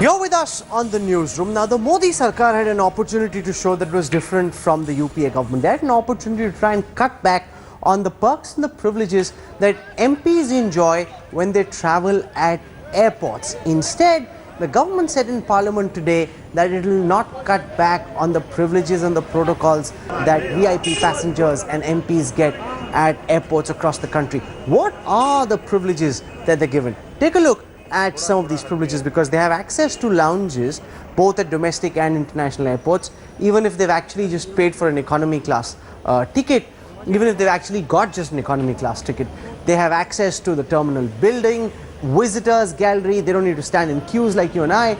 You're with us on the newsroom. Now, the Modi Sarkar had an opportunity to show that it was different from the UPA government. They had an opportunity to try and cut back on the perks and the privileges that MPs enjoy when they travel at airports. Instead, the government said in Parliament today that it will not cut back on the privileges and the protocols that VIP passengers and MPs get at airports across the country. What are the privileges that they're given? Take a look at some of these privileges, because they have access to lounges both at domestic and international airports, even if they've actually just paid for an economy class ticket. Even if they've actually got just an economy class ticket, they have access to the terminal building, visitors gallery. They don't need to stand in queues like you and I.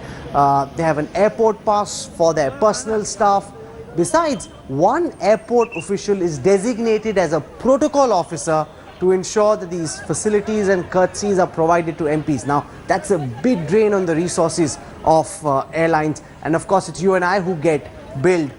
They have an airport pass for their personal staff. Besides, one airport official is designated as a protocol officer to ensure that these facilities and courtesies are provided to MPs. Now, that's a big drain on the resources of airlines. And of course, it's you and I who get billed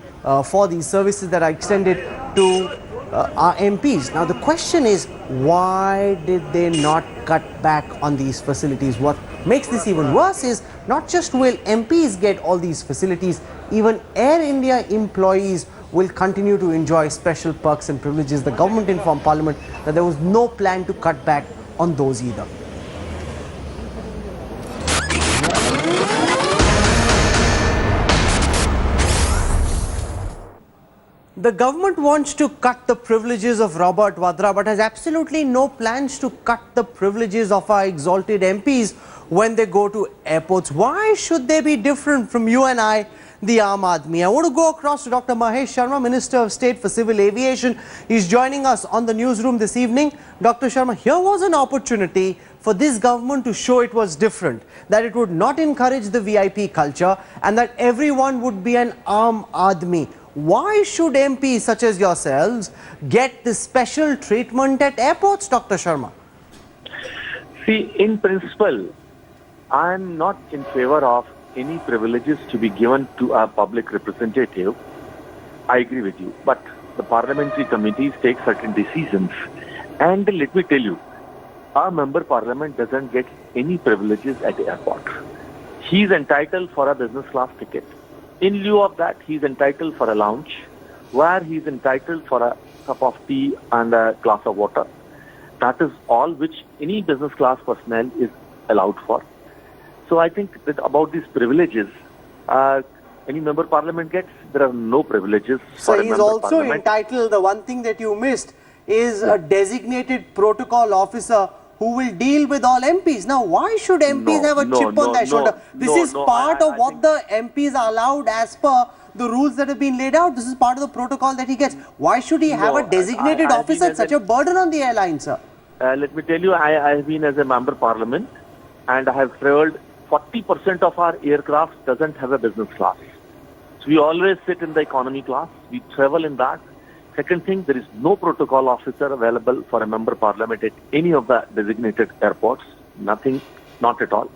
for these services that are extended to our MPs. Now, the question is, why did they not cut back on these facilities? What makes this even worse is not just will MPs get all these facilities, even Air India employees will continue to enjoy special perks and privileges. The government informed Parliament that there was no plan to cut back on those either. The government wants to cut the privileges of Robert Vadra, but has absolutely no plans to cut the privileges of our exalted MPs when they go to airports. Why should they be different from you and I, the Aam Aadmi? I want to go across to Dr. Mahesh Sharma, Minister of State for Civil Aviation. He's joining us on the newsroom this evening. Dr. Sharma, here was an opportunity for this government to show it was different, that it would not encourage the VIP culture and that everyone would be an Aam Aadmi. Why should MPs such as yourselves get this special treatment at airports, Dr. Sharma? See, in principle, I am not in favor of any privileges to be given to a public representative. I agree with you. But the parliamentary committees take certain decisions. And let me tell you, our member parliament doesn't get any privileges at the airport. He is entitled for a business class ticket. In lieu of that, he is entitled for a lounge, where he is entitled for a cup of tea and a glass of water. That is all which any business class personnel is allowed for. So I think that about these privileges, any member parliament gets, there are no privileges. So he's also entitled, the one thing that you missed is a designated protocol officer who will deal with all MPs. Now, why should MPs have a chip on their shoulder? This is part of what the MPs are allowed as per the rules that have been laid out. This is part of the protocol that he gets. Why should he have a designated officer? It's such a burden on the airline, sir. Let me tell you, I have been as a member parliament and I have traveled. 40% of our aircraft doesn't have a business class. So we always sit in the economy class. We travel in that. Second thing, there is no protocol officer available for a member parliament at any of the designated airports. Nothing, not at all.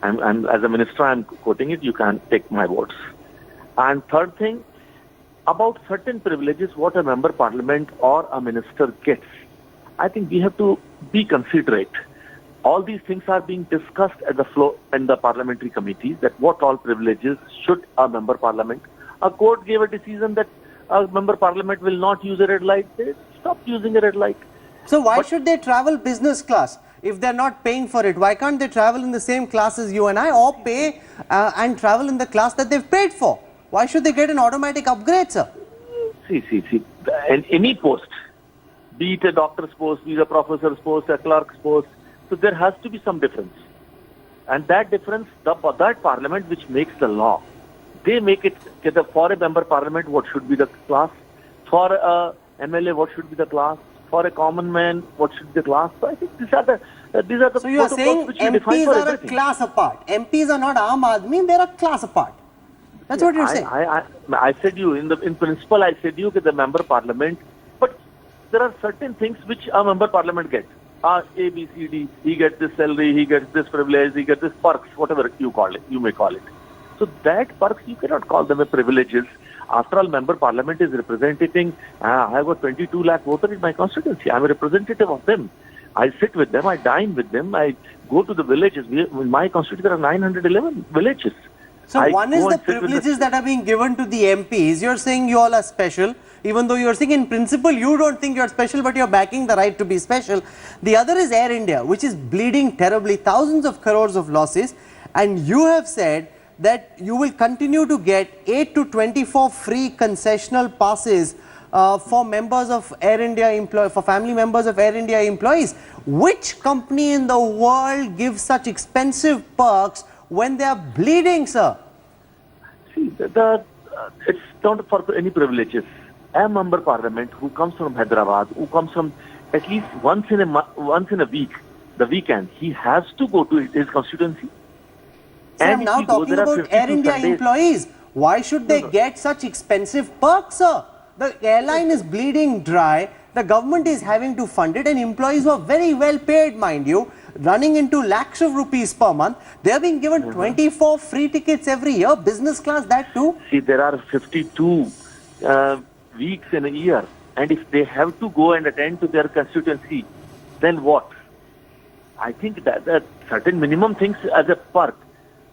And as a minister, I'm quoting it. You can take my words. And third thing, about certain privileges, what a member parliament or a minister gets, I think we have to be considerate. All these things are being discussed at the floor in the parliamentary committees, that what all privileges should a member parliament. A court gave a decision that a member parliament will not use a red light. They stopped using a red light. So why should they travel business class if they're not paying for it? Why can't they travel in the same class as you and I, or pay and travel in the class that they've paid for? Why should they get an automatic upgrade, sir? See. Any post, be it a doctor's post, be it a professor's post, a clerk's post, so there has to be some difference. And that difference, that parliament which makes the law, they make it for a member parliament what should be the class, for a MLA what should be the class, for a common man what should be the class. So I think these are the So you are saying MPs are a class apart. MPs are not Aam Aadmi, they are a class apart. That's what you're saying. I said you in principle. I said you that the member parliament, but there are certain things which a member parliament gets. A, B, C, D. He gets this salary, he gets this privilege, he gets this perks, whatever you call it, you may call it. So that perks, you cannot call them a privileges. After all, member parliament is representing, I have got 22 lakh voters in my constituency. I am a representative of them. I sit with them, I dine with them, I go to the villages. In my constituency, there are 911 villages. So I one is go the and sit with privileges that are being given to the MPs. You're saying you all are special, even though you're saying in principle you don't think you're special, but you're backing the right to be special. The other is Air India, which is bleeding terribly, thousands of crores of losses, and you have said that you will continue to get 8 to 24 free concessional passes for members of Air India for family members of Air India employees. Which company in the world gives such expensive perks when they are bleeding, sir? See, it's not for any privileges. A member parliament who comes from Hyderabad, who comes from at least once in a week, the weekend, he has to go to his constituency. Sir, I'm now talking about Air India employees. Why should they get such expensive perks, sir? The airline is bleeding dry. The government is having to fund it, and employees who are very well paid, mind you, running into lakhs of rupees per month. They are being given 24 free tickets every year, business class, that too. See, there are 52 weeks in a year, and if they have to go and attend to their constituency, then what? I think that certain minimum things as a perk,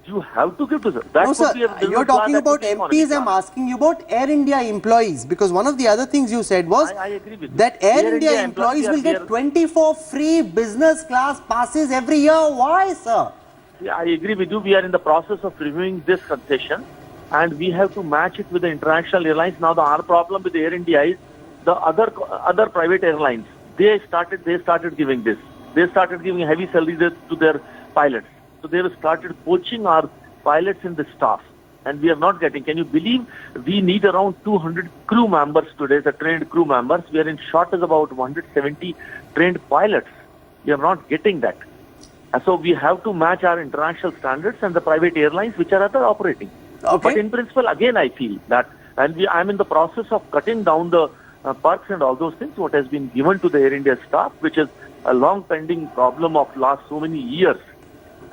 you have to give to them. No, sir, you're talking about MPs. I'm asking you about Air India employees, because one of the other things you said was I agree with you. that Air India employees will get 24 free business class passes every year. Why, sir? Yeah, I agree with you. We are in the process of reviewing this concession, and we have to match it with the international airlines. Now, our problem with Air India is the other private airlines. They started giving this. They started giving heavy salaries to their pilots. So they have started poaching our pilots in the staff, and we are not getting. Can you believe we need around 200 crew members today, the trained crew members. We are in shortage about 170 trained pilots. We are not getting that. And so we have to match our international standards and the private airlines which are operating. Okay. But in principle, again, I feel that, and I'm in the process of cutting down the perks and all those things, what has been given to the Air India staff, which is a long pending problem of last so many years.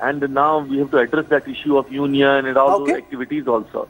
And now we have to address that issue of union and all those activities also.